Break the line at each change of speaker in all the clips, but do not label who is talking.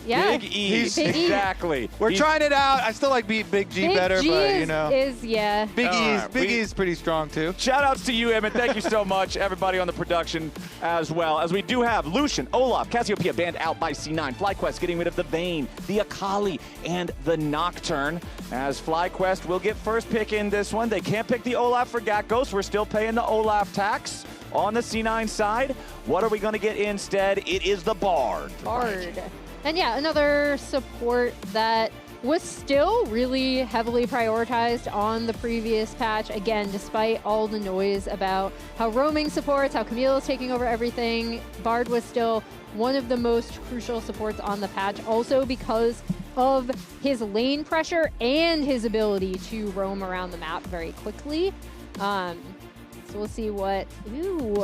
Yeah.
Big E, exactly.
We're trying it out. I still like Big G better,
G
but you know.
yeah.
Big E's pretty strong too.
Shout outs to you, Emmett. Thank you so much. Everybody on the production as well. As we do have Lucian, Olaf, Cassiopeia banned out by C9. FlyQuest getting rid of the Vayne, the Akali, and the Nocturne. As FlyQuest will get first pick in this one. They can't pick the Olaf for Gakgos. We're still paying the Olaf tax on the C9 side. What are we going to get instead? It is the Bard.
And yeah, another support that was still really heavily prioritized on the previous patch. Again, despite all the noise about how roaming supports, how Camille is taking over everything, Bard was still one of the most crucial supports on the patch, also because of his lane pressure and his ability to roam around the map very quickly. So we'll see what... Ooh.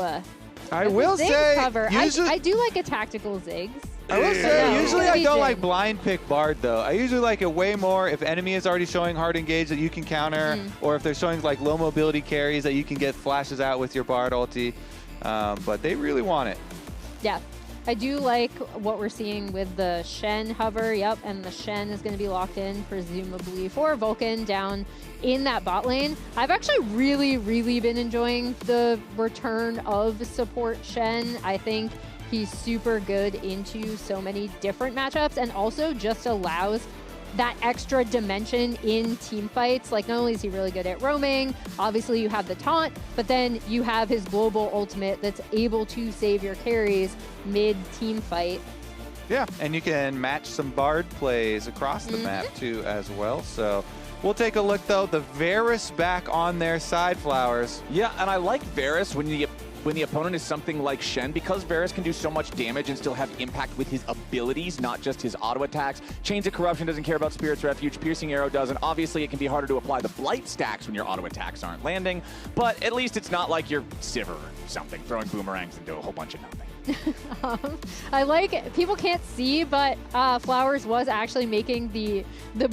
I will say,
cover. I do like a tactical Ziggs.
I will say, usually I don't like blind pick Bard, though. I usually like it way more if enemy is already showing hard engage that you can counter, or if they're showing like low mobility carries that you can get flashes out with your Bard ulti. But they really want it.
Yeah. I do like what we're seeing with the Shen hover, and the Shen is going to be locked in, presumably, for Vulcan down in that bot lane. I've actually really been enjoying the return of support Shen. I think he's super good into so many different matchups and also just allows that extra dimension in team fights. Like, not only is he really good at roaming, obviously you have the taunt, but then you have his global ultimate that's able to save your carries mid-team fight.
Yeah, and you can match some Bard plays across the map too as well. So we'll take a look though. The Varus back on their side, Flowers.
Yeah, and I like Varus when the opponent is something like Shen, because Varus can do so much damage and still have impact with his abilities, not just his auto attacks. Chains of Corruption doesn't care about Spirit's Refuge, Piercing Arrow doesn't. Obviously, it can be harder to apply the Blight stacks when your auto attacks aren't landing, but at least it's not like you're Sivir or something, throwing boomerangs into a whole bunch of nothing.
I like, people can't see, but Flowers was actually making the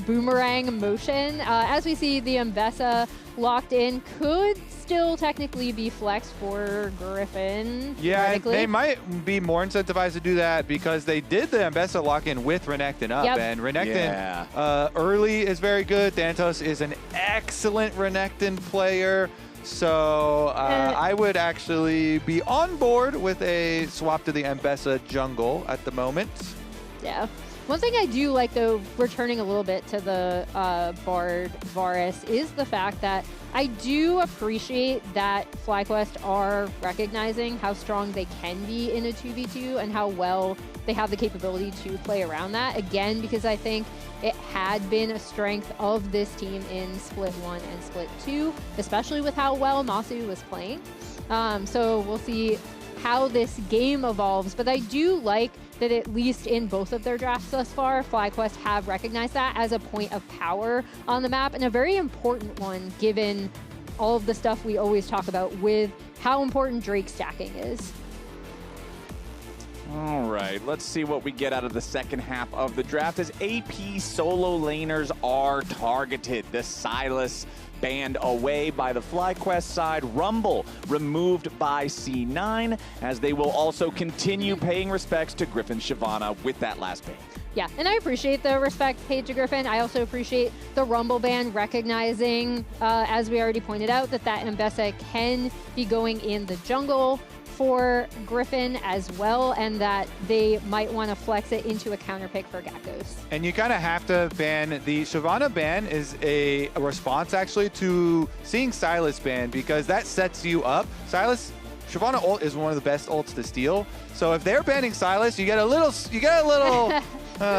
boomerang motion. As we see, the Ambessa locked in could still technically be flexed for Gryffinn.
Yeah, they might be more incentivized to do that because they did the Ambessa lock in with Renekton up, and Renekton early is very good. Thanatos is an excellent Renekton player. So I would actually be on board with a swap to the Ambessa jungle at the moment. Yeah.
One thing I do like, though, returning a little bit to the Bard Varus, is the fact that I do appreciate that FlyQuest are recognizing how strong they can be in a 2v2 and how well they have the capability to play around that. Again, because I think it had been a strength of this team in Split 1 and Split 2, especially with how well Massu was playing. So we'll see how this game evolves, but I do like that at least in both of their drafts thus far, FlyQuest have recognized that as a point of power on the map, and a very important one given all of the stuff we always talk about with how important Drake stacking is.
All right, let's see what we get out of the second half of the draft as AP solo laners are targeted. The Sylas banned away by the FlyQuest side. Rumble removed by C9, as they will also continue paying respects to Gryffinn Shyvana with that last ban.
Yeah, and I appreciate the respect paid to Gryffinn. I also appreciate the Rumble ban recognizing, as we already pointed out, that Ambessa can be going in the jungle for Gryffinn as well, and that they might want to flex it into a counter pick for Gakgos.
And you kind of have to ban the Shyvana ban is a response actually to seeing Sylas ban, because that sets you up. Shyvana ult is one of the best ults to steal. So if they're banning Sylas, you get a little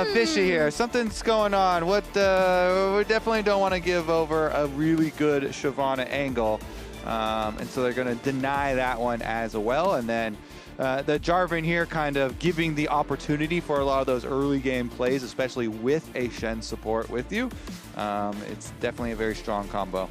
fishy here. Something's going on. We definitely don't want to give over a really good Shyvana angle. And so they're going to deny that one as well. And then the Jarvan here kind of giving the opportunity for a lot of those early game plays, especially with a Shen support with you. It's definitely a very strong combo.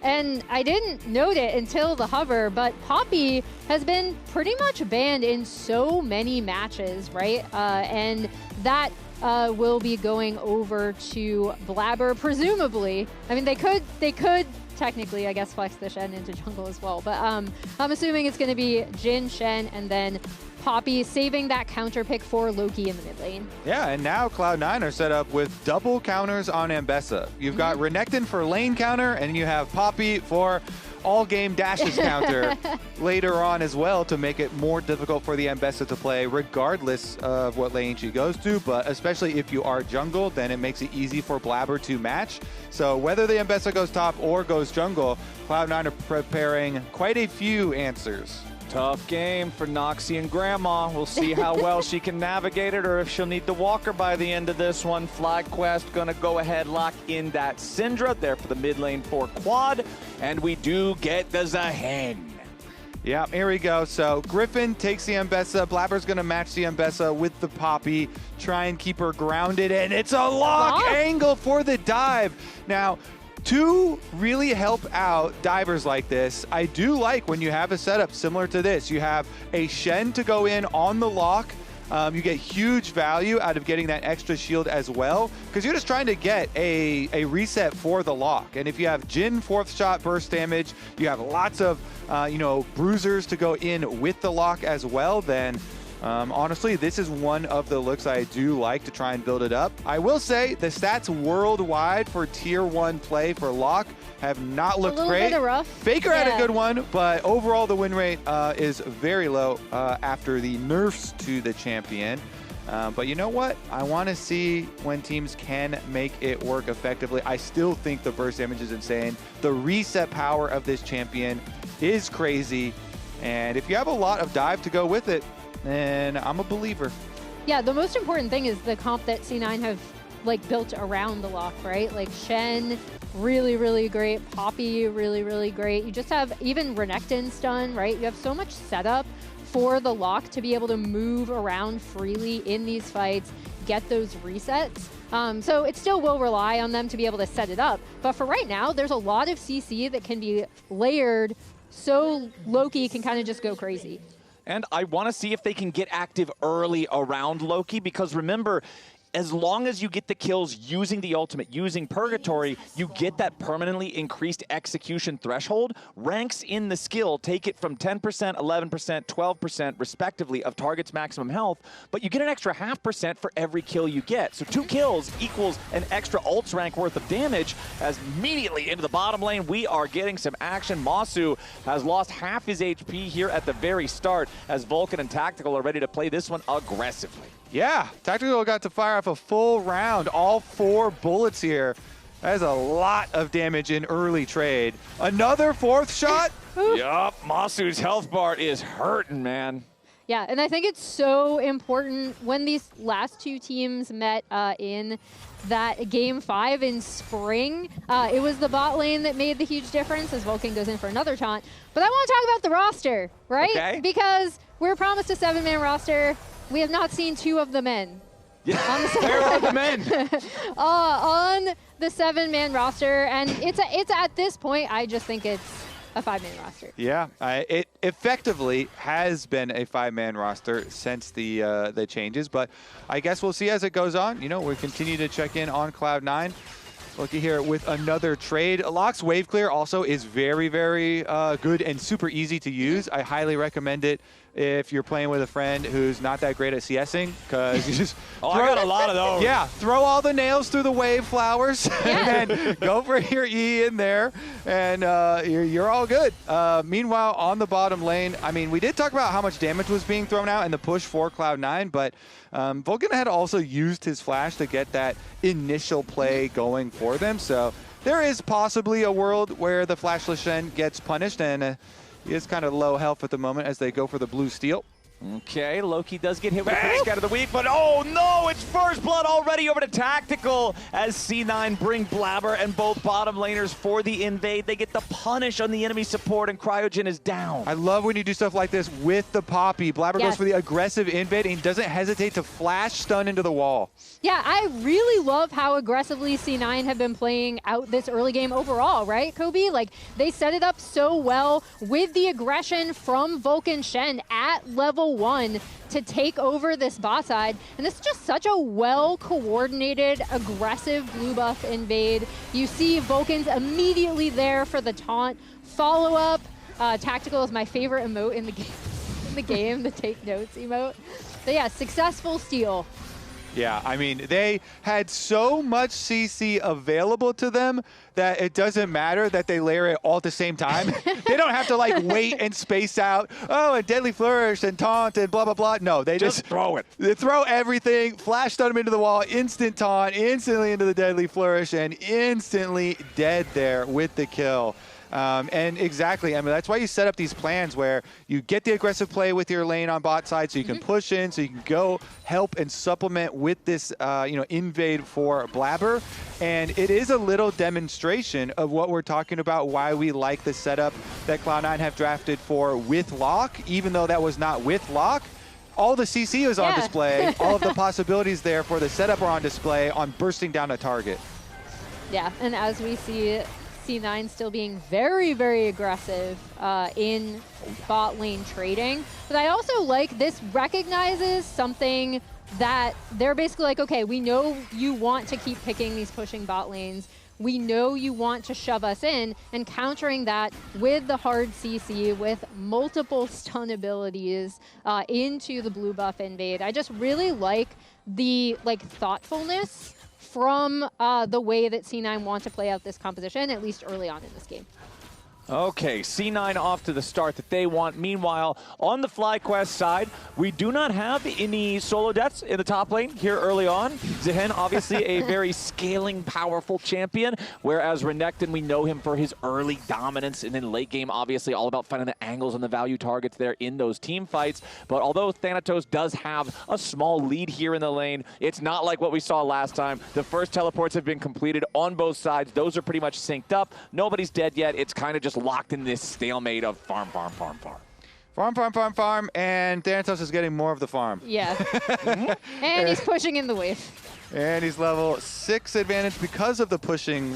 And I didn't note it until the hover, but Poppy has been pretty much banned in so many matches, right? And that will be going over to Blaber, presumably. I mean, they could technically, I guess, flex the Shen into jungle as well. But I'm assuming it's going to be Jhin, Shen, and then Poppy saving that counter pick for Loki in the mid lane.
Yeah, and now Cloud9 are set up with double counters on Ambessa. You've got Renekton for lane counter, and you have Poppy for all game dashes counter later on as well to make it more difficult for the Ambessa to play regardless of what lane she goes to, but especially if you are jungle, then it makes it easy for Blaber to match. So whether the Ambessa goes top or goes jungle, Cloud9 are preparing quite a few answers.
Tough game for Noxie and Grandma. We'll see how well she can navigate it or if she'll need the walker by the end of this one. FlyQuest gonna go ahead, lock in that Syndra there for the mid lane for quad. And we do get the Zaahen.
Yeah, here we go. So Gryffinn takes the Ambessa. Blaber's gonna match the Ambessa with the Poppy, try and keep her grounded, and it's a lock angle for the dive. Now, to really help out divers like this, I do like when you have a setup similar to this. You have a Shen to go in on the Locke. You get huge value out of getting that extra shield as well, because you're just trying to get a reset for the Locke. And if you have Jhin 4th shot burst damage, you have lots of bruisers to go in with the Locke as well, then honestly, this is one of the looks I do like to try and build it up. I will say the stats worldwide for tier 1 play for Locke have not looked great.
Bit of rough.
Faker had a good one, but overall the win rate is very low after the nerfs to the champion. But you know what? I want to see when teams can make it work effectively. I still think the burst damage is insane. The reset power of this champion is crazy. And if you have a lot of dive to go with it, and I'm a believer.
Yeah, the most important thing is the comp that C9 have built around the Locke, right? Like Shen, really, really great. Poppy, really, really great. You just have even Renekton stun, right? You have so much setup for the Locke to be able to move around freely in these fights, get those resets. So it still will rely on them to be able to set it up. But for right now, there's a lot of CC that can be layered so Loki can kind of just go crazy.
And I want to see if they can get active early around Loki, because remember, as long as you get the kills using the ultimate, using Purgatory, you get that permanently increased execution threshold. Ranks in the skill take it from 10%, 11%, 12% respectively of target's maximum health, but you get an extra 0.5% for every kill you get. So 2 kills equals an extra ults rank worth of damage. As immediately into the bottom lane, we are getting some action. Massu has lost half his HP here at the very start, as Vulcan and Tactical are ready to play this one aggressively.
Yeah, Tactical got to fire off a full round, all 4 bullets here. That is a lot of damage in early trade. Another 4th shot?
Yup, Masu's health bar is hurting, man.
Yeah, and I think it's so important when these last 2 teams met in that game 5 in spring. It was the bot lane that made the huge difference as Vulcan goes in for another taunt. But I want to talk about the roster, right?
Okay.
Because we're promised a 7-man roster. We have not seen 2 of the men.
Yeah. Where are the men?
On the 7-man roster, and it's at this point, I just think it's a 5-man roster.
Yeah, it effectively has been a 5-man roster since the changes, but I guess we'll see as it goes on. You know, we continue to check in on Cloud9. Looky here with another trade. Locke's wave clear also is very, very good and super easy to use. I highly recommend it if you're playing with a friend who's not that great at CSing, because you just
I got a lot of those.
Yeah, throw all the nails through the wave flowers and then go for your E in there, and you're all good. Meanwhile, on the bottom lane, I mean, we did talk about how much damage was being thrown out in the push for Cloud9, but Vulcan had also used his flash to get that initial play going for them, so there is possibly a world where the flashless Shen gets punished, and he is kind of low health at the moment as they go for the blue steal.
Okay, Loki does get hit with the first scout of the week, but oh no, it's first blood already over to Tactical as C9 bring Blaber and both bottom laners for the invade. They get the punish on the enemy support, and Cryogen is down.
I love when you do stuff like this with the Poppy. Blaber goes for the aggressive invade and he doesn't hesitate to flash stun into the wall.
Yeah, I really love how aggressively C9 have been playing out this early game overall, right, Kobe? Like, they set it up so well with the aggression from Vulcan Shen at level 1 to take over this bot side. And this is just such a well-coordinated, aggressive blue buff invade. You see Vulcan's immediately there for the taunt. Follow-up. Tactical is my favorite emote in the game. in the game, the take notes emote. But yeah, successful steal.
Yeah, I mean, they had so much CC available to them that it doesn't matter that they layer it all at the same time. They don't have to like wait and space out, oh, and Deadly Flourish and Taunt and blah, blah, blah. No, they just
throw it.
They throw everything, flash stun them into the wall, instant Taunt, instantly into the Deadly Flourish, and instantly dead there with the kill. And exactly, I mean, that's why you set up these plans where you get the aggressive play with your lane on bot side so you can push in, so you can go help and supplement with this, invade for Blaber. And it is a little demonstration of what we're talking about, why we like the setup that Cloud9 have drafted for with Locke, even though that was not with Locke. All the CC is on display. All of the possibilities there for the setup are on display on bursting down a target.
Yeah, and as we see C9 still being very, very aggressive in bot lane trading. But I also like this recognizes something that they're basically like, okay, we know you want to keep picking these pushing bot lanes. We know you want to shove us in, and countering that with the hard CC, with multiple stun abilities into the blue buff invade. I just really like the thoughtfulness from the way that C9 want to play out this composition, at least early on in this game.
Okay, C9 off to the start that they want. Meanwhile, on the FlyQuest side, we do not have any solo deaths in the top lane here early on. Zaahen, obviously a very scaling, powerful champion, whereas Renekton, we know him for his early dominance, and then late game, obviously all about finding the angles and the value targets there in those team fights. But although Thanatos does have a small lead here in the lane, it's not like what we saw last time. The first teleports have been completed on both sides. Those are pretty much synced up. Nobody's dead yet. It's kind of just locked in this stalemate of farm, farm, farm, farm.
Farm, farm, farm, farm, and Thanatos is getting more of the farm.
Yeah. And he's pushing in the wave.
And he's level 6 advantage because of the pushing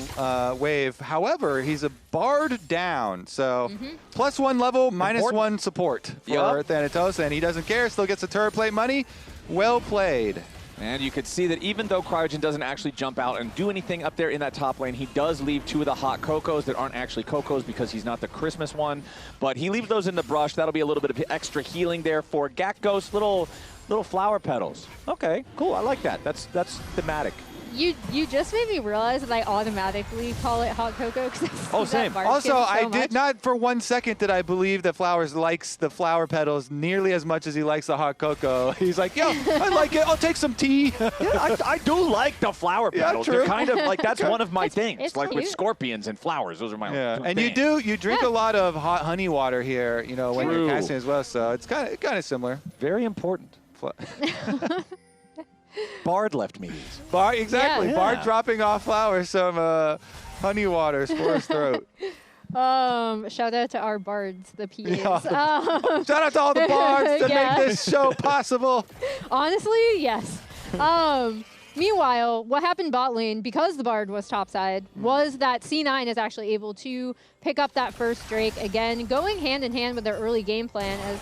wave. However, he's a bard down, so +1 level, -1 support for Thanatos, and he doesn't care, still gets the turret plate money. Well played.
And you could see that even though Cryogen doesn't actually jump out and do anything up there in that top lane, he does leave 2 of the hot Cocos that aren't actually Cocos because he's not the Christmas one. But he leaves those in the brush. That'll be a little bit of extra healing there for Gakgos. Little flower petals. Okay, cool. I like that. That's thematic.
You just made me realize that I automatically call it hot cocoa because
same.
Also, I did not for 1 second did I believe that Flowers likes the flower petals nearly as much as he likes the hot cocoa. He's like, yeah, I like it. I'll take some tea.
Yeah, I do like the flower petals.
True.
They're kind of like, that's one of my things.
It's
like
cute.
with scorpions and flowers. Those are my
And
things.
you drink a lot of hot honey water here, when you're casting as well, so it's kind of similar.
Very important. Bard left me these.
Bard, exactly.
Yeah.
Bard dropping off flowers, some honey waters for his throat.
Shout out to our bards, the PAs.
Yeah. Shout out to all the bards that make this show possible.
Honestly, yes. Meanwhile, what happened bot lane, because the Bard was topside, was that C9 is actually able to pick up that first Drake, again, going hand in hand with their early game plan as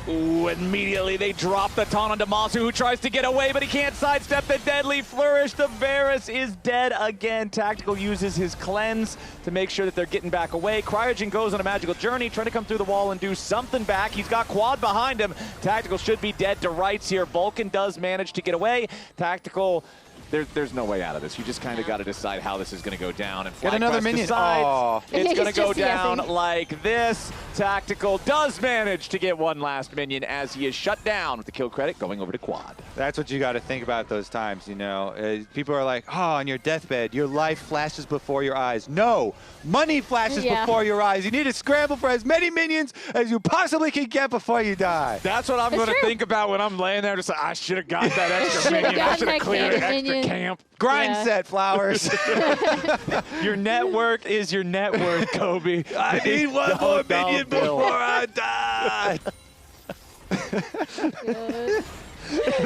Ooh, immediately they drop the taunt onto Massu, who tries to get away, but he can't sidestep the deadly flourish. The Varus is dead again. Tactical uses his cleanse to make sure that they're getting back away. Cryogen goes on a magical journey, trying to come through the wall and do something back. He's got quad behind him. Tactical should be dead to rights here. Vulcan does manage to get away. Tactical, there's no way out of this. You just kind of got to decide how this is going to go down. And
Get another minion.
Decides it's going to go
just
down
guessing.
like this. Tactical does manage to get one last minion as he is shut down with the kill credit going over to quad.
That's what you got to think about those times, People are like, oh, on your deathbed, your life flashes before your eyes. No, money flashes before your eyes. You need to scramble for as many minions as you possibly can get before you die.
That's what I'm going to think about when I'm laying there. Just like, I should have got that extra minion. I should have cleared an extra camp.
Grind set, Flowers.
Your network is your net worth, Kobe.
I need one more minion before I die.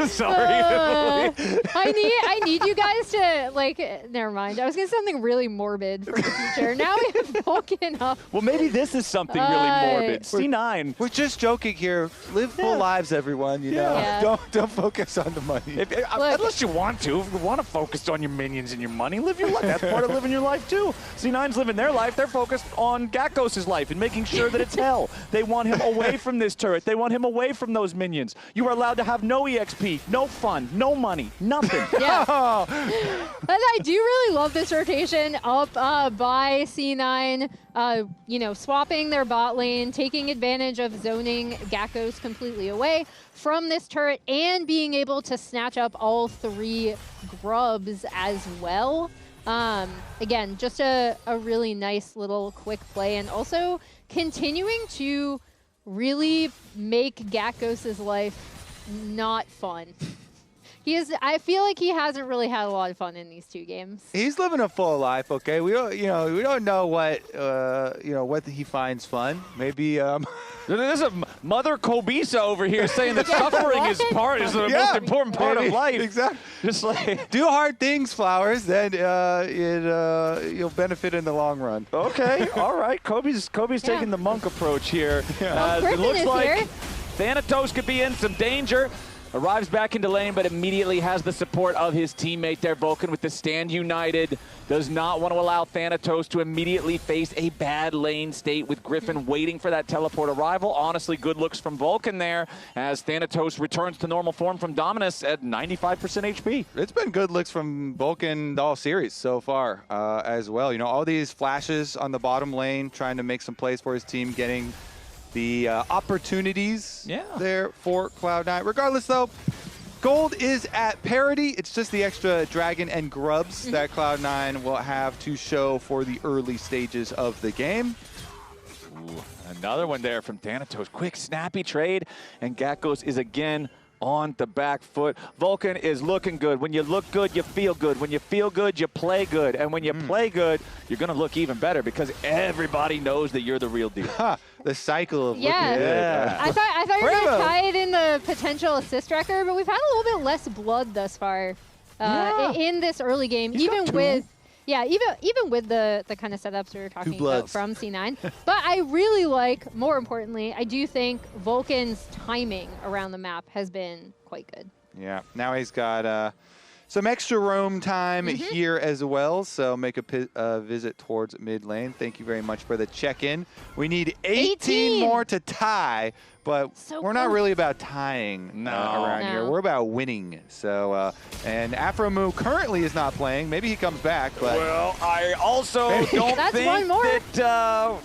Sorry, Emily.
I need you guys to, like, never mind. I was going to say something really morbid for the future. Now we have Vulcan up.
Well, maybe this is something really morbid. C9.
We're just joking here. Live full lives, everyone. You know, don't focus on the money.
Unless you want to. If you want to focus on your minions and your money, live your life. That's part of living your life too. C9's living their life. They're focused on Gakgos' life and making sure that it's hell. They want him away from this turret. They want him away from those minions. You are allowed to have no EXP, no fun, no money, nothing.
Yeah. I do really love this rotation up by C9. You know, swapping their bot lane, taking advantage of zoning Gakgos completely away from this turret, and being able to snatch up all 3 grubs as well. Again, just a really nice little quick play, and also continuing to really make Gakgos' life not fun. I feel like he hasn't really had a lot of fun in these 2 games.
He's living a full life, okay? We don't know what what he finds fun. Maybe
There's a Mother Kobisa over here saying that suffering is the most important part of life.
Exactly.
Just like
do hard things, Flowers. Then you'll benefit in the long run.
Okay, all right. Kobe's taking the monk approach here. It looks like Thanatos could be in some danger. Arrives back into lane, but immediately has the support of his teammate there. Vulcan with the stand united. Does not want to allow Thanatos to immediately face a bad lane state with Gryffinn waiting for that teleport arrival. Honestly, good looks from Vulcan there as Thanatos returns to normal form from Dominus at 95% HP.
It's been good looks from Vulcan all series so far as well. You know, all these flashes on the bottom lane, trying to make some plays for his team, getting the opportunities there for Cloud9. Regardless, though, gold is at parity. It's just the extra dragon and grubs that Cloud9 will have to show for the early stages of the game.
Ooh, another one there from Thanatos. Quick, snappy trade, and Gakgos is again on the back foot. Vulcan is looking good. When you look good, you feel good. When you feel good, you play good. And when you play good, you're going to look even better because everybody knows that you're the real deal.
The cycle of looking good.
Yeah. I thought you were going to tie it in the potential assist record, but we've had a little bit less blood thus far in this early game, even with the kind of setups we were talking about from C9. But I really like, more importantly, I do think Vulcan's timing around the map has been quite good.
Yeah, now he's got some extra roam time here as well, so make a visit towards mid lane. Thank you very much for the check-in. We need 18 more to tie, but we're not really about tying around here. We're about winning. So, and Afromu currently is not playing. Maybe he comes back, but...
Well, I also don't think that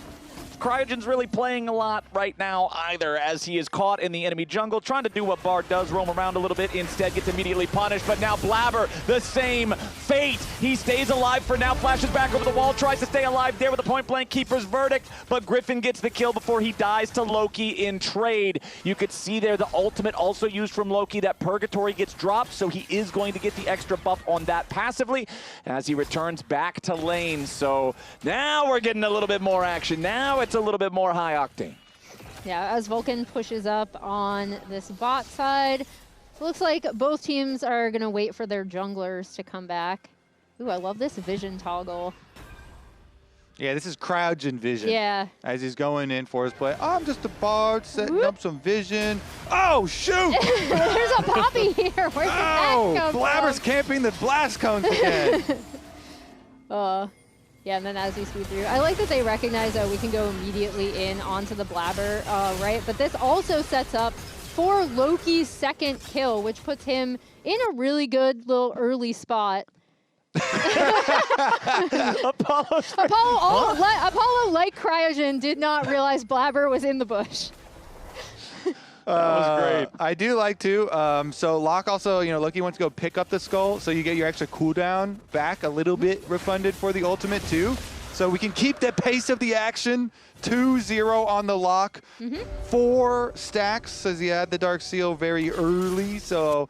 Cryogen's really playing a lot right now either, as he is caught in the enemy jungle, trying to do what Bard does, roam around a little bit, instead gets immediately punished. But now Blaber, the same fate. He stays alive for now, flashes back over the wall, tries to stay alive there with a point-blank keeper's verdict, but Gryffinn gets the kill before he dies to Loki in trade. You could see there the ultimate also used from Loki, that Purgatory gets dropped, so he is going to get the extra buff on that passively as he returns back to lane. So now we're getting a little bit more action. Now it's a little bit more high octane.
Yeah, as Vulcan pushes up on this bot side, looks like both teams are going to wait for their junglers to come back. Ooh, I love this vision toggle.
Yeah, this is Cryogen vision.
Yeah.
As he's going in for his play. Oh, I'm just a bard setting up some vision. Oh, shoot!
There's a Poppy here. Where did that come from?
Blabber's camping the blast cones again.
Yeah, and then as we speed through, I like that they recognize that we can go immediately in onto the Blaber, right? But this also sets up for Loki's second kill, which puts him in a really good little early spot. Apollo, like Cryogen, did not realize Blaber was in the bush.
That was great.
I do like to. So Locke also, Loki wants to go pick up the skull, so you get your extra cooldown back a little bit refunded for the ultimate too. So we can keep the pace of the action. 2-0 on the Locke. 4 stacks as he had the Dark Seal very early. So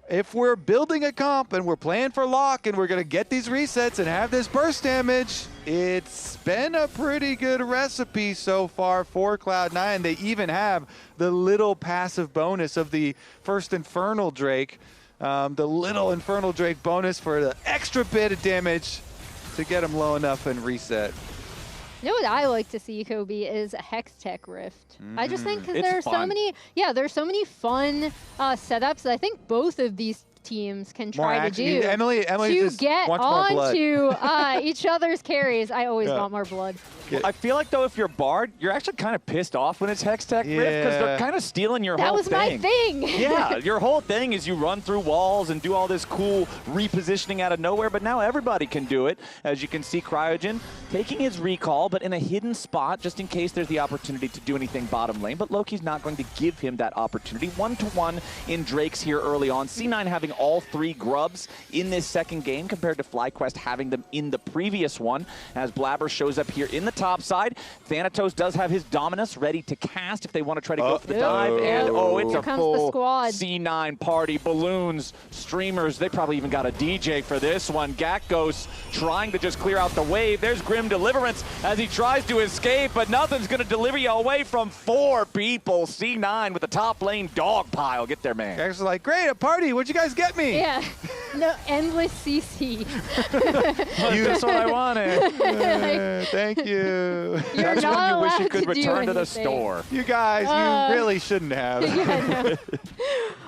if we're building a comp and we're playing for Locke and we're going to get these resets and have this burst damage, it's been a pretty good recipe so far for Cloud9. They even have the little passive bonus of the first Infernal Drake, the little Infernal Drake bonus for the extra bit of damage to get them low enough and reset.
You know what I like to see, Kobe, is a Hextech Rift. I just think because there's so many fun setups that I think both of these teams can try to do
Emily
to
just
get
wants more blood.
onto each other's carries. I always want more blood.
Well, I feel like, though, if you're Bard, you're actually kind of pissed off when it's Hextech Rift because they're kind of stealing your whole thing.
That was my thing.
Yeah, your whole thing is you run through walls and do all this cool repositioning out of nowhere, but now everybody can do it. As you can see, Cryogen taking his recall, but in a hidden spot, just in case there's the opportunity to do anything bottom lane, but Loki's not going to give him that opportunity. 1-to-1 in Drake's here early on. C9 having all 3 grubs in this second game compared to FlyQuest having them in the previous one. As Blaber shows up here in the top side, Thanatos does have his Dominus ready to cast if they want to try to go for the dive. And it's
here
a
comes
full
the squad.
C9 party. Balloons, streamers, they probably even got a DJ for this one. Gakgos trying to just clear out the wave. There's Grim Deliverance as he tries to escape, but nothing's going to deliver you away from 4 people. C9 with the top lane dog pile. Get there, man.
Gakgos is like, great, a party. What'd you guys get me?
Yeah. No, endless CC.
That's what I wanted.
Thank you.
You're
That's
not
when you wish you
allowed
could
to do
return to the
anything.
store.
You guys, you really shouldn't have.
Yeah, no.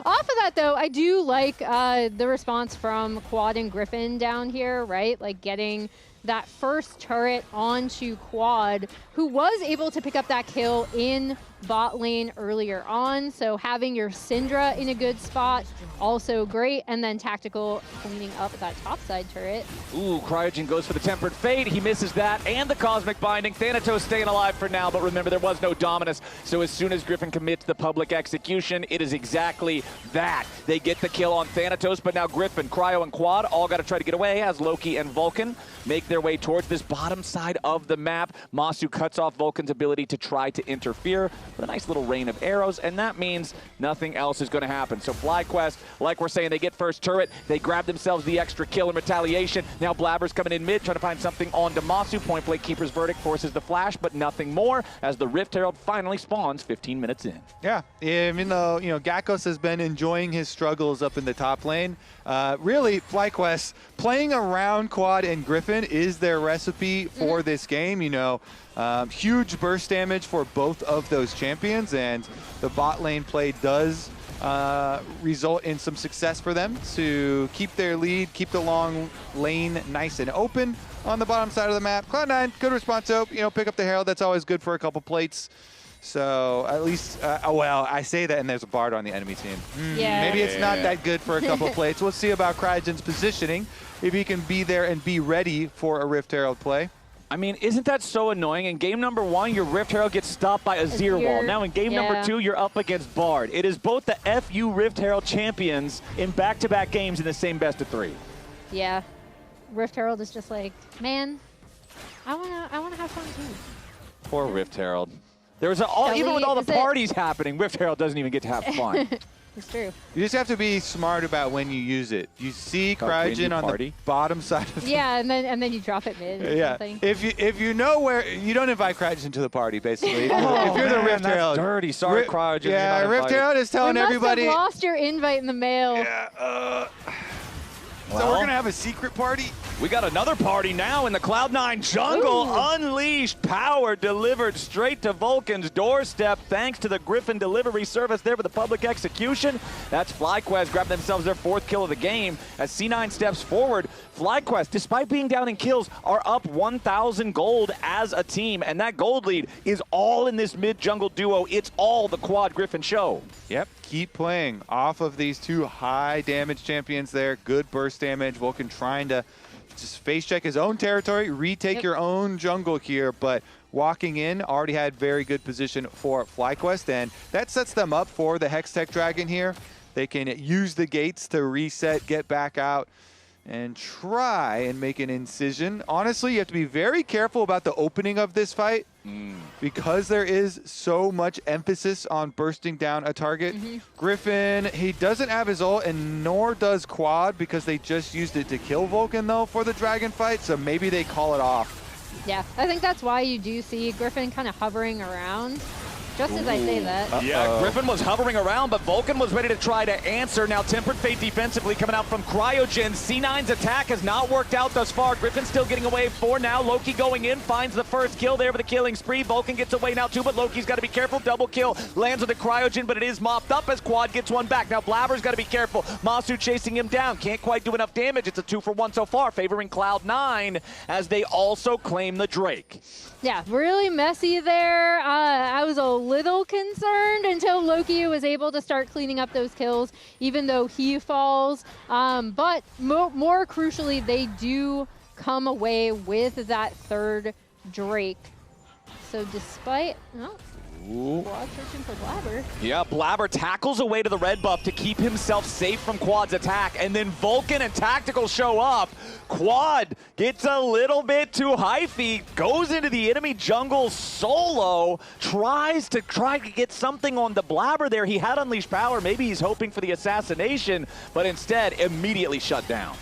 Off of that, though, I do like the response from Quad and Gryffinn down here, right? Like getting that first turret onto Quad, who was able to pick up that kill in bot lane earlier on. So having your Syndra in a good spot, also great. And then Tactical cleaning up that topside turret.
Ooh, Cryogen goes for the Tempered Fate. He misses that and the Cosmic Binding. Thanatos staying alive for now, but remember, there was no Dominus. So as soon as Gryffinn commits the public execution, it is exactly that. They get the kill on Thanatos, but now Gryffinn, Cryo, and Quad all got to try to get away as Loki and Vulcan make their way towards this bottom side of the map. Massu cuts off Vulcan's ability to try to interfere with a nice little rain of arrows, and that means nothing else is going to happen. So FlyQuest, like we're saying, they get first turret. They grab themselves the extra kill in retaliation. Now Blaber's coming in mid, trying to find something on to Massu. Point blank keeper's verdict forces the flash, but nothing more as the Rift Herald finally spawns 15 minutes in.
Yeah, even though, Gakgos has been enjoying his struggles up in the top lane, really, FlyQuest playing around Quad and Gryffinn is their recipe for this game. Huge burst damage for both of those champions, and the bot lane play does result in some success for them to keep their lead, keep the long lane nice and open on the bottom side of the map. Cloud9, good response, so, pick up the Herald. That's always good for a couple plates. So at least, well, I say that and there's a Bard on the enemy team. Maybe it's not that good for a couple plates. We'll see about Cryogen's positioning, if he can be there and be ready for a Rift Herald play.
I mean, isn't that so annoying? In game number 1, your Rift Herald gets stopped by a Azir wall. Now in game number 2, you're up against Bard. It is both the FU Rift Herald champions in back-to-back games in the same best of 3.
Yeah. Rift Herald is just like, man, I wanna have fun too.
Poor Rift Herald. There's even with all the parties happening, Rift Herald doesn't even get to have fun.
It's true.
You just have to be smart about when you use it. You see Cryogen on the bottom side of the
and then you drop it mid or something.
If you know where, you don't invite Cryogen to the party, basically. If you're the Rift Herald.
Dirty. Sorry, Cryogen.
Yeah, Rift Herald is telling everybody.
You must have lost your invite in the mail.
Yeah, so we're going to have a secret party?
We got another party now in the Cloud9 jungle. Unleashed power delivered straight to Vulcan's doorstep thanks to the Gryffinn delivery service there for the public execution. That's FlyQuest grabbing themselves their 4th kill of the game. As C9 steps forward, FlyQuest, despite being down in kills, are up 1,000 gold as a team. And that gold lead is all in this mid-jungle duo. It's all the Quad Gryffinn show.
Yep, keep playing off of these 2 high damage champions there. Good burst damage. Vulcan trying to just face check his own territory, retake your own jungle here, but walking in, already had very good position for FlyQuest, and that sets them up for the Hextech Dragon here. They can use the gates to reset, get back out, and try and make an incision. Honestly, you have to be very careful about the opening of this fight. Because there is so much emphasis on bursting down a target, Gryffinn, he doesn't have his ult, and nor does Quad, because they just used it to kill Vulcan, though, for the dragon fight, so maybe they call it off.
Yeah, I think that's why you do see Gryffinn kind of hovering around. Just as I say that.
Yeah, Gryffinn was hovering around, but Vulcan was ready to try to answer. Now Tempered Fate defensively coming out from Cryogen. C9's attack has not worked out thus far. Gryffin still getting away for now. Loki going in, finds the first kill there for the killing spree. Vulcan gets away now too, but Loki's got to be careful. Double kill, lands with the Cryogen, but it is mopped up as Quad gets one back. Now Blaber's got to be careful. Massu chasing him down. Can't quite do enough damage. It's a 2-for-1 so far, favoring Cloud9 as they also claim the Drake.
Yeah, really messy there. I was a little concerned until Loki was able to start cleaning up those kills, even though he falls. But more crucially, they do come away with that third Drake. So despite... Quad searching for Blaber.
Yeah, Blaber tackles away to the red buff to keep himself safe from Quad's attack, and then Vulcan and Tactical show up. Quad gets a little bit too high feet, goes into the enemy jungle solo, tries to get something on the Blaber there. He had unleashed power. Maybe he's hoping for the assassination, but instead immediately shut down.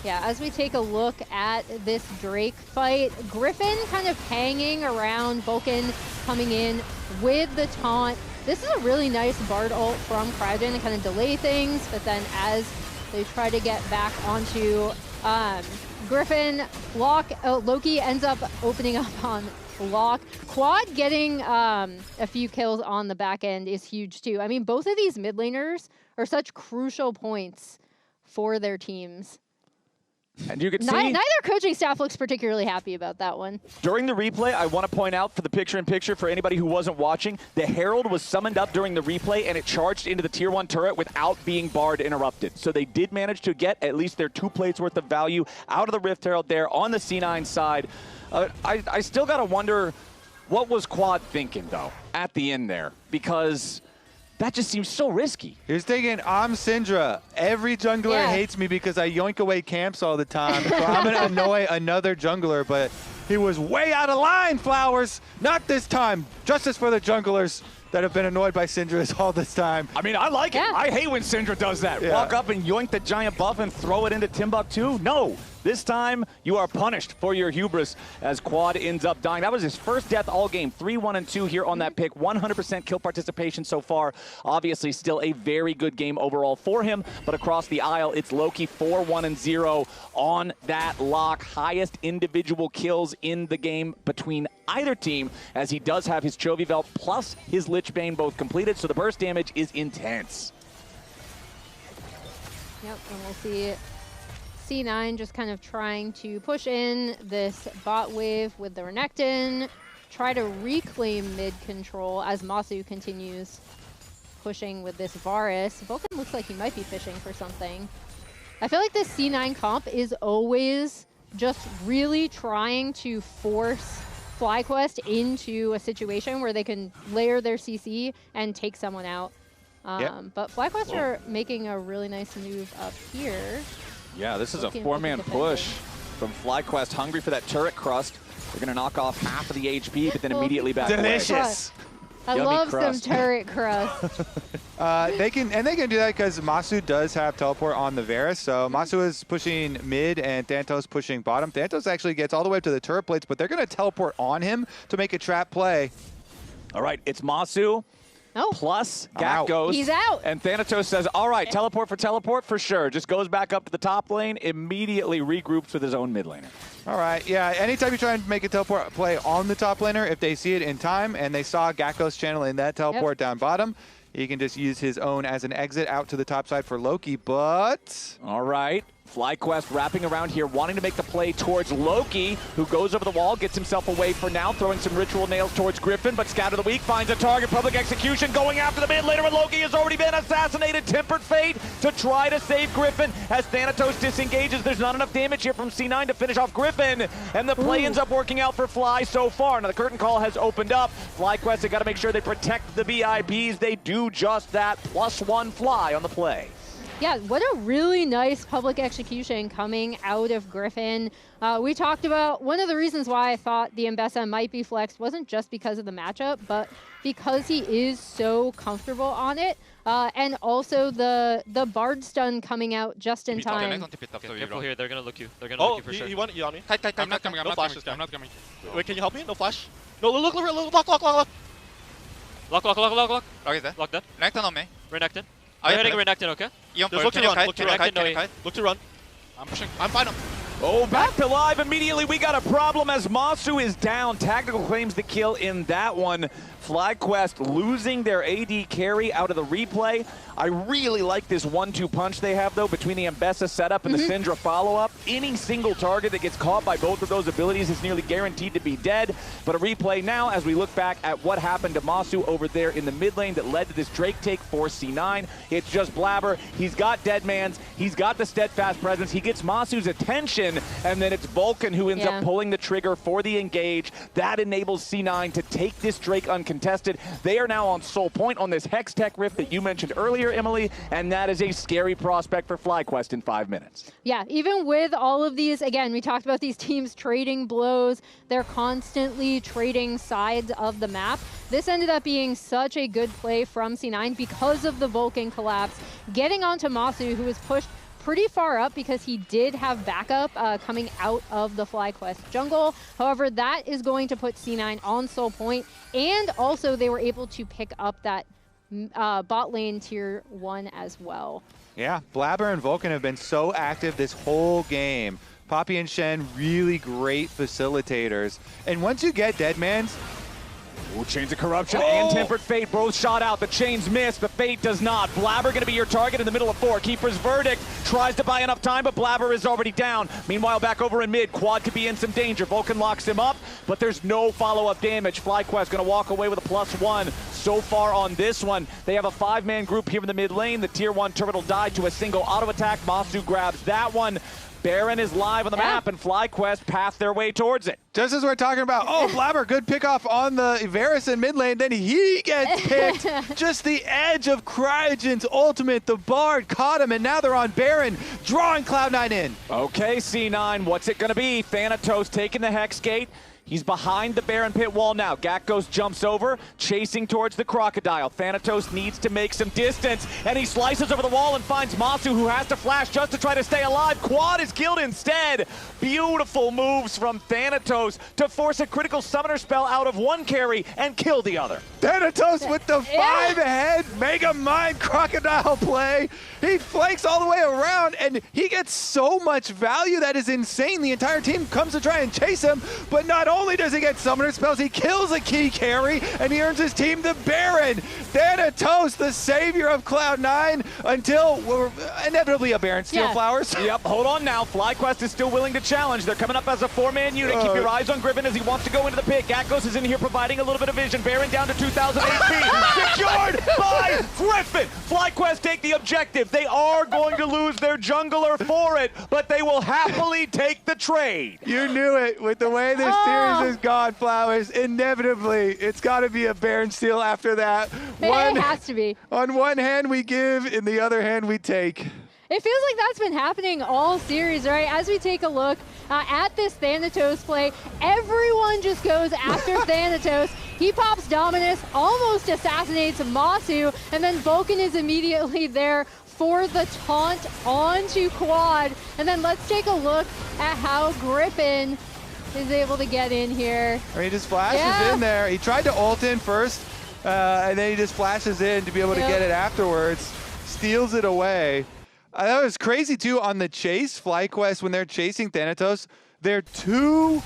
Yeah, as we take a look at this Drake fight, Gryffinn kind of hanging around, Vulcan coming in with the taunt. This is a really nice Bard ult from Cryogen to kind of delay things, but then as they try to get back onto Gryffinn, Loki ends up opening up on Locke. Quad getting a few kills on the back end is huge too. I mean, both of these mid laners are such crucial points for their teams.
And you can see
neither coaching staff looks particularly happy about that one.
During the replay, I want to point out for the picture-in-picture for anybody who wasn't watching, the Herald was summoned up during the replay and it charged into the tier 1 turret without being Bard interrupted. So they did manage to get at least their 2 plates worth of value out of the Rift Herald there on the C9 side. I still got to wonder what was Quad thinking, though, at the end there, because that just seems so risky.
He was thinking, I'm Syndra. Every jungler hates me because I yoink away camps all the time. So I'm going to annoy another jungler. But he was way out of line, Flowers. Not this time. Justice for the junglers that have been annoyed by Syndras all this time.
I mean, I like it. I hate when Syndra does that. Walk up and yoink the giant buff and throw it into Timbuktu. No. This time, you are punished for your hubris as Quad ends up dying. That was his first death all game, 3-1-2 here on that pick. 100% kill participation so far. Obviously, still a very good game overall for him, but across the aisle, it's Loki 4-1-0 on that Locke. Highest individual kills in the game between either team, as he does have his Chovy Belt plus his Lich Bane both completed, so the burst damage is intense.
Yep, and we'll see C9 just kind of trying to push in this bot wave with the Renekton, try to reclaim mid control as Massu continues pushing with this Varus. Vulcan looks like he might be fishing for something. I feel like this C9 comp is always just really trying to force FlyQuest into a situation where they can layer their CC and take someone out. But FlyQuest are making a really nice move up here.
Yeah, this is a 4-man push from FlyQuest, hungry for that turret crust. They're going to knock off half of the HP, but then immediately back away.
Delicious!
I love some turret crust.
They can do that because Massu does have teleport on the Varus. So Massu is pushing mid and Thanatos pushing bottom. Thanatos actually gets all the way up to the turret plates, but they're going to teleport on him to make a trap play.
All right, it's Massu. Plus Gakgos.
He's out.
And Thanatos says, all right, teleport for sure. Just goes back up to the top lane, immediately regroups with his own mid laner.
All right, yeah, anytime you try and make a teleport play on the top laner, if they see it in time and they saw Gakgos channeling that teleport down bottom, he can just use his own as an exit out to the top side for Loki, but...
All right. FlyQuest wrapping around here, wanting to make the play towards Loki, who goes over the wall, gets himself away for now, throwing some ritual nails towards Gryffinn, but Scout of the Week finds a target, public execution, going after the mid laner, and Loki has already been assassinated. Tempered Fate to try to save Gryffinn as Thanatos disengages. There's not enough damage here from C9 to finish off Gryffinn, and the play ends up working out for Fly so far. Now the curtain call has opened up. FlyQuest have got to make sure they protect the VIPs. They do just that. +1 Fly on the play.
Yeah, what a really nice public execution coming out of Gryffinn. We talked about one of the reasons why I thought the Ambessa might be flexed wasn't just because of the matchup, but because he is so comfortable on it. And also the Bard stun coming out just in time.
Careful here, they're gonna look you. They're gonna look you for sure.
He won you on me.
I'm not coming,
no flash this guy.
I'm not coming.
Wait, can you help me? No flash. No, look, Lock.
Lock.
Okay, there.
Lock dead.
Renekton on me.
Renekton.
Oh,
We're
yeah,
hitting Renekton, okay?
Just
look to run, look to run. Look to run.
I'm pushing.
I'm fine.
Oh, back to live immediately. We got a problem as Massu is down. Tactical claims the kill in that one. FlyQuest losing their AD carry out of the replay. I really like this 1-2 punch they have, though, between the Ambessa setup and the Syndra follow-up. Any single target that gets caught by both of those abilities is nearly guaranteed to be dead. But a replay now as we look back at what happened to Massu over there in the mid lane that led to this Drake take for C9. It's just Blaber. He's got Deadman's. He's got the steadfast presence. He gets Masu's attention, and then it's Vulcan who ends up pulling the trigger for the engage. That enables C9 to take this Drake uncontested. They are now on sole point on this Hex Tech rift that you mentioned earlier, Emily, and that is a scary prospect for FlyQuest in 5 minutes.
Yeah, even with all of these, again, we talked about these teams trading blows. They're constantly trading sides of the map. This ended up being such a good play from C9 because of the Vulcan collapse, getting onto Massu, who was pushed pretty far up because he did have backup coming out of the FlyQuest jungle. However, that is going to put C9 on sole point, and also they were able to pick up that bot lane tier 1 as well.
Yeah, Blaber and Vulcan have been so active this whole game. Poppy and Shen, really great facilitators. And once you get Deadman's,
Ooh, Chains of Corruption and Tempered Fate both shot out. The Chains miss, the Fate does not. Blaber going to be your target in the middle of 4. Keeper's Verdict tries to buy enough time, but Blaber is already down. Meanwhile, back over in mid, Quad could be in some danger. Vulcan locks him up, but there's no follow-up damage. FlyQuest going to walk away with a +1 so far on this one. They have a 5-man group here in the mid lane. The tier 1 turtle died to a single auto attack. Massu grabs that one. Baron is live on the map, and FlyQuest path their way towards it.
just as we're talking about, oh, Blaber, good pick off on the Varus in mid lane, then he gets picked. Just the edge of Cryogen's ultimate. The Bard caught him, and now they're on Baron, drawing Cloud9 in.
Okay, C9, what's it going to be? Thanatos taking the Hex Gate. He's behind the Baron pit wall now. Gakgos jumps over, chasing towards the Crocodile. Thanatos needs to make some distance, and he slices over the wall and finds Massu, who has to flash just to try to stay alive. Quad is killed instead. Beautiful moves from Thanatos to force a critical summoner spell out of one carry and kill the other.
Thanatos with the 5-head Mega Mind Crocodile play. He flanks all the way around, and he gets so much value that is insane. The entire team comes to try and chase him, but not only does he get summoner spells, he kills a key carry, and he earns his team the Baron. Thanatos, the savior of Cloud9, until inevitably a Baron steal flowers.
Yep, hold on now. FlyQuest is still willing to challenge. They're coming up as a 4-man unit. Keep your eyes on Gryffinn as he wants to go into the pit. Gakgos is in here providing a little bit of vision. Baron down to 2,000 HP. Secured by Gryffinn. FlyQuest take the objective. They are going to lose their jungler for it, but they will happily take the trade.
You knew it. With the way this series has gone, Flowers, inevitably, it's got to be a Baron steal after that.
It has to be.
On one hand we give, in the other hand we take.
It feels like that's been happening all series, right? As we take a look at this Thanatos play, everyone just goes after Thanatos. He pops Dominus, almost assassinates Massu, and then Vulcan is immediately there for the taunt onto Quad. And then let's take a look at how Gryffinn is able to get in here.
I mean, he just flashes in there. He tried to ult in first, and then he just flashes in to be able to get it afterwards. Steals it away. That was crazy, too, on the chase. FlyQuest, when they're chasing Thanatos, their two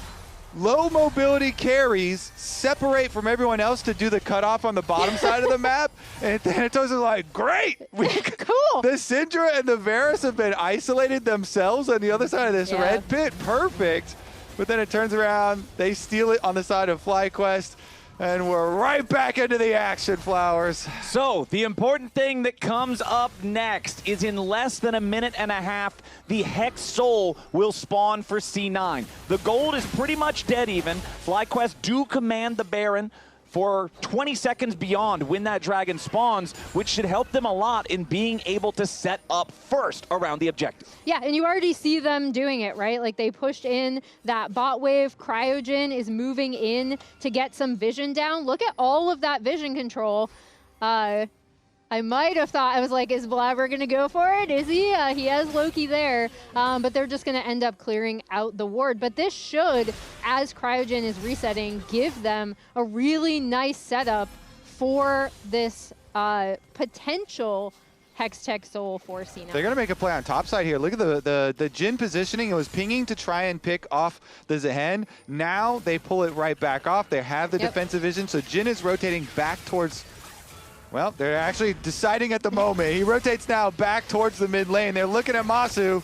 low mobility carries separate from everyone else to do the cutoff on the bottom side of the map. And Thanatos is like, great!
Cool!
The Syndra and the Varus have been isolated themselves on the other side of this red pit. Perfect. But then it turns around, they steal it on the side of FlyQuest, and we're right back into the action, Flowers.
So, the important thing that comes up next is in less than a minute and a half, the Hex Soul will spawn for C9. The gold is pretty much dead even. FlyQuest do command the Baron. for 20 seconds beyond when that dragon spawns, which should help them a lot in being able to set up first around the objective.
Yeah, and you already see them doing it, right? Like they pushed in that bot wave. Cryogen is moving in to get some vision down. Look at all of that vision control. I might have thought, I was like, is Blaber going to go for it? Is he? He has Loki there, but they're just going to end up clearing out the ward. But this should, as Cryogen is resetting, give them a really nice setup for this potential Hextech Soul for C9.
They're going to make a play on top side here. Look at the Jhin positioning. It was pinging to try and pick off the Zaahen. Now they pull it right back off. They have the defensive vision, so Jhin is rotating back towards... Well, they're actually deciding at the moment. He rotates now back towards the mid lane. They're looking at Massu.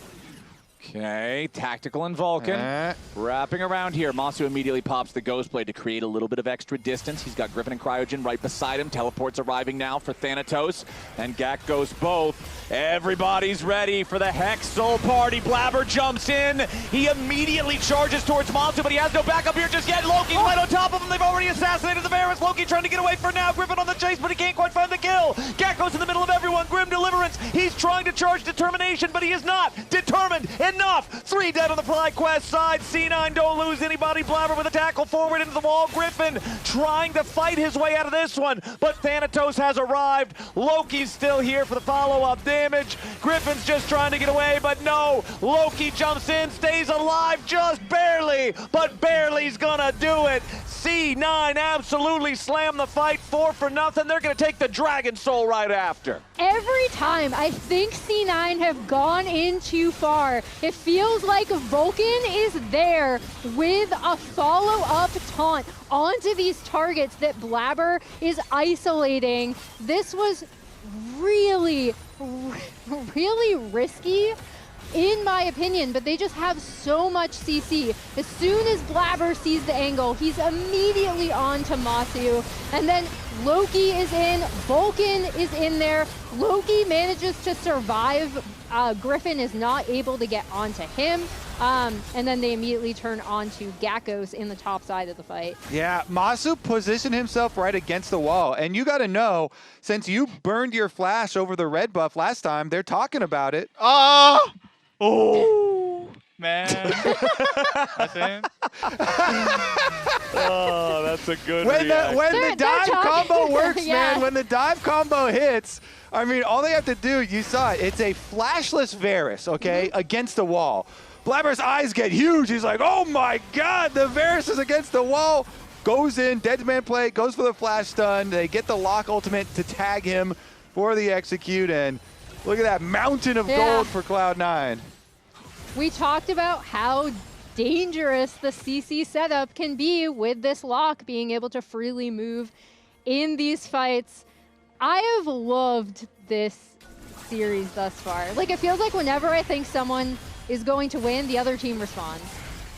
Okay, Tactical and Vulcan wrapping around here. Massu immediately pops the Ghost Blade to create a little bit of extra distance. He's got Gryffinn and Cryogen right beside him. Teleports arriving now for Thanatos and Gakgos both. Everybody's ready for the Hex Soul party. Blaber jumps in. He immediately charges towards Massu, but he has no backup here just yet. Loki's right on top of him. They've already assassinated the Varus. Loki trying to get away for now. Gryffinn on the chase, but he can't quite find the kill. Gakgos in the middle of everyone. Grim Deliverance. He's trying to charge Determination, but he is not determined enough. 3 dead on the FlyQuest side. C9 don't lose anybody. Blaber with a tackle forward into the wall. Gryffinn trying to fight his way out of this one, but Thanatos has arrived. Loki's still here for the follow-up damage. Griffin's just trying to get away, but no. Loki jumps in, stays alive just barely, but barely's gonna do it. C9 absolutely slammed the fight 4 for nothing. They're gonna take the Dragon Soul right after.
Every time I think C9 have gone in too far, it feels like Vulcan is there with a follow-up taunt onto these targets that Blaber is isolating. This was really, really risky, in my opinion, but they just have so much CC. As soon as Blaber sees the angle, he's immediately on to Massu, and then Loki is in, Vulcan is in there. Loki manages to survive. Gryffinn is not able to get onto him, and then they immediately turn on to Gakgos in the top side of the fight.
Yeah, Massu positioned himself right against the wall, and you got to know, since you burned your flash over the red buff last time, they're talking about it.
Oh, man. That's it.
Oh, that's a good
When the dive combo works,
Yeah.
man, when the dive combo hits, I mean, all they have to do, you saw it, it's a flashless Varus, okay, against the wall. Blaber's eyes get huge. He's like, oh my God, the Varus is against the wall. Goes in, deadman play, goes for the flash stun. They get the Locke ultimate to tag him for the execute, and look at that mountain of gold for Cloud9.
We talked about how dangerous the CC setup can be with this Locke being able to freely move in these fights. I have loved this series thus far. Like, it feels like whenever I think someone is going to win, the other team responds.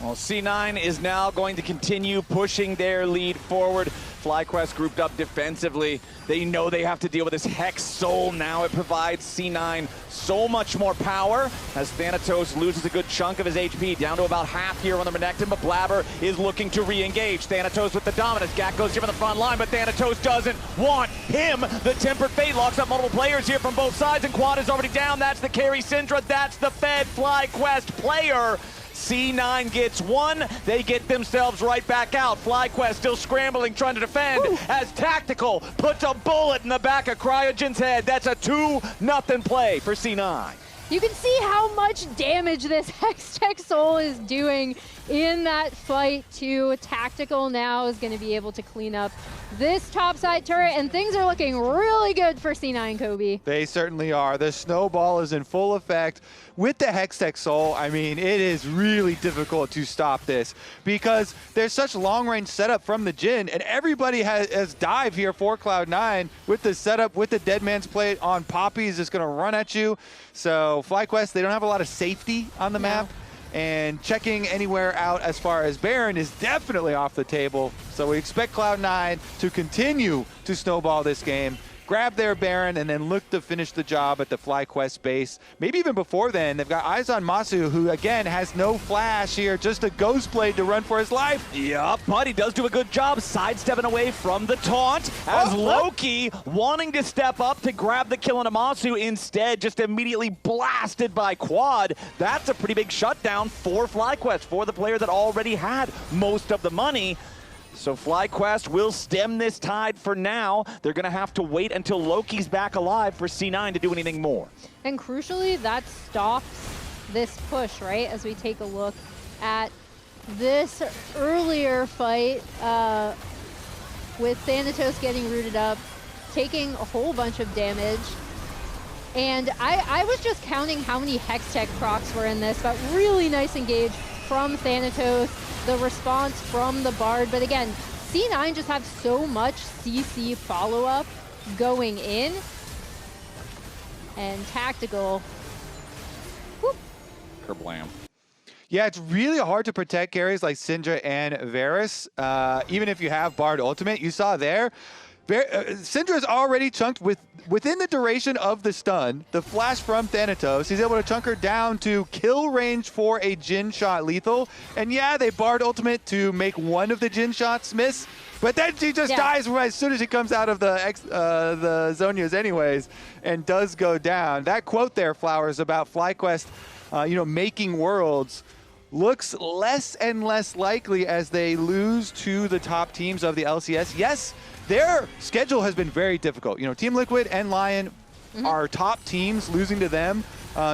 Well, C9 is now going to continue pushing their lead forward. FlyQuest grouped up defensively. They know they have to deal with this Hex Soul now. It provides C9 so much more power as Thanatos loses a good chunk of his HP, down to about half here on the Renekton, but Blaber is looking to re-engage. Thanatos with the dominance. Gakgos here on the front line, but Thanatos doesn't want him. The Tempered Fate locks up multiple players here from both sides, and Quad is already down. That's the carry Syndra. That's the fed FlyQuest player. C9 gets one, they get themselves right back out. FlyQuest still scrambling, trying to defend as Tactical puts a bullet in the back of Cryogen's head. That's a 2-0 play for C9.
You can see how much damage this Hextech Soul is doing in that fight too. Tactical now is going to be able to clean up this topside turret, and things are looking really good for C9, Kobe.
They certainly are. The snowball is in full effect with the Hextech Soul. I mean, it is really difficult to stop this because there's such long-range setup from the Jhin, and everybody has dive here for Cloud9 with the setup, with the Dead Man's Plate on Poppy is just going to run at you. So FlyQuest, they don't have a lot of safety on the map, and checking anywhere out as far as Baron is definitely off the table. So we expect Cloud9 to continue to snowball this game. grab their Baron, and then look to finish the job at the FlyQuest base. Maybe even before then, they've got eyes on Massu, who again has no flash here, just a Ghost Blade to run for his life.
Yup, but he does do a good job sidestepping away from the taunt as Loki wanting to step up to grab the kill on Massu, instead just immediately blasted by Quad. That's a pretty big shutdown for FlyQuest, for the player that already had most of the money. So FlyQuest will stem this tide for now. They're going to have to wait until Loki's back alive for C9 to do anything more.
And crucially, that stops this push, right? As we take a look at this earlier fight with Thanatos getting rooted up, taking a whole bunch of damage. And I was just counting how many Hextech procs were in this, but really nice engage from Thanatos. The response from the Bard, but again, C9 just have so much CC follow-up going in, and tactical. Whoop.
Kerblam.
Yeah, it's really hard to protect carries like Syndra and Varus, even if you have Bard Ultimate. You saw there, Syndra's already chunked within the duration of the stun. The flash from Thanatos, he's able to chunk her down to kill range for a Jhin shot lethal. And yeah, they Bard Ultimate to make one of the Jhin shots miss, but then she just dies as soon as she comes out of the Zhonya's anyways, and does go down. That quote there, Flowers, about FlyQuest, making worlds, looks less and less likely as they lose to the top teams of the LCS. Yes, their schedule has been very difficult. Team Liquid and Lion are top teams. Losing to them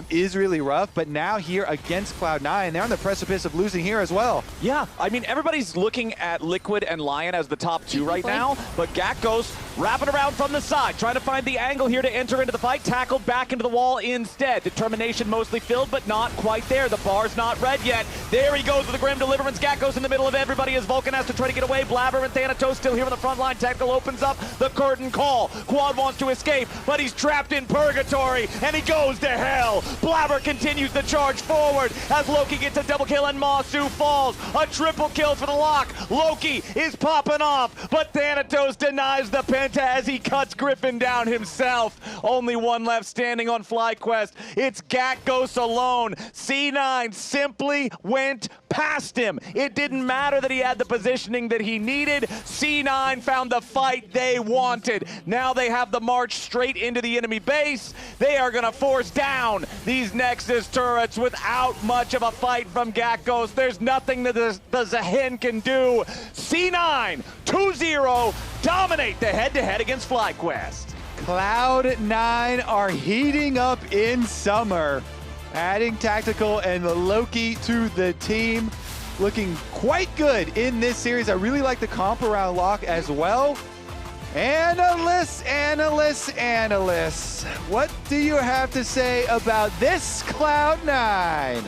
is really rough, but now here against Cloud9, they're on the precipice of losing here as well.
Yeah, I mean, everybody's looking at Liquid and Lion as the top two right now, but Gakgos wrapping around from the side, trying to find the angle here to enter into the fight, tackled back into the wall instead. Determination mostly filled, but not quite there. The bar's not red yet. There he goes with the Grim Deliverance. Gakgos in the middle of everybody as Vulcan has to try to get away. Blaber and Thanatos still here on the front line. Tactical opens up the curtain call. Quad wants to escape, but he's trapped in purgatory, and he goes to hell. Blaber continues the charge forward as Loki gets a double kill and Massu falls. A triple kill for the Locke. Loki is popping off, but Thanatos denies the penta as he cuts Gryffinn down himself. Only one left standing on FlyQuest. It's Gakgos alone. C9 simply went past him. It didn't matter that he had the positioning that he needed. C9 found the fight they wanted. Now they have the march straight into the enemy base. They are going to force down these Nexus turrets without much of a fight from Gakgos. There's nothing that the Zaahen can do. C9, 2-0, dominate the head-to-head against FlyQuest.
Cloud9 are heating up in summer, adding Tactical and Loki to the team. Looking quite good in this series. I really like the comp around Locke as well. Analysts, what do you have to say about this Cloud9?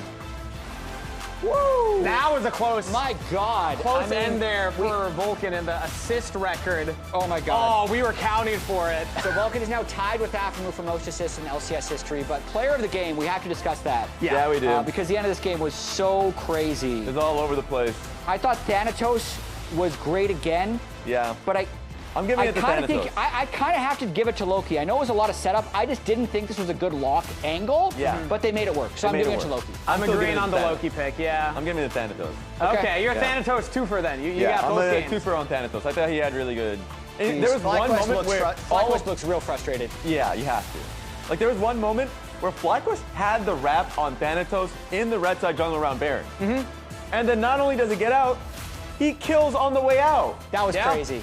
Woo! That was a close.
My God.
Close end there for Vulcan and the assist record.
Oh my God.
Oh, we were counting for it.
So Vulcan is now tied with Aftermove for most assists in LCS history, but player of the game, we have to discuss that.
Yeah, we do.
Because the end of this game was so crazy.
It's all over the place.
I thought Thanatos was great again.
Yeah.
But
I'm giving it to Thanatos.
I kind of have to give it to Loki. I know it was a lot of setup. I just didn't think this was a good Locke angle.
Yeah.
But they made it work. So I'm giving it to Loki.
I'm agreeing on the Loki pick, yeah.
I'm giving it to Thanatos.
Okay, you're a Thanatos twofer then. You got both
I'm
games.
a twofer on Thanatos. I thought he had really good.
Jeez.
There was one moment where
FlyQuest looks real frustrated.
Yeah, you have to. Like there was one moment where FlyQuest had the wrap on Thanatos in the red side jungle around Baron. And then not only does he get out, he kills on the way out.
That was crazy.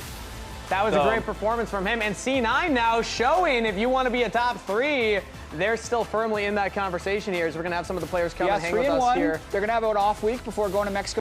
That was a great performance from him. And C9 now showing if you want to be a top 3, they're still firmly in that conversation here. So we're going to have some of the players come and hang with us here.
They're going to have an off week before going to Mexico.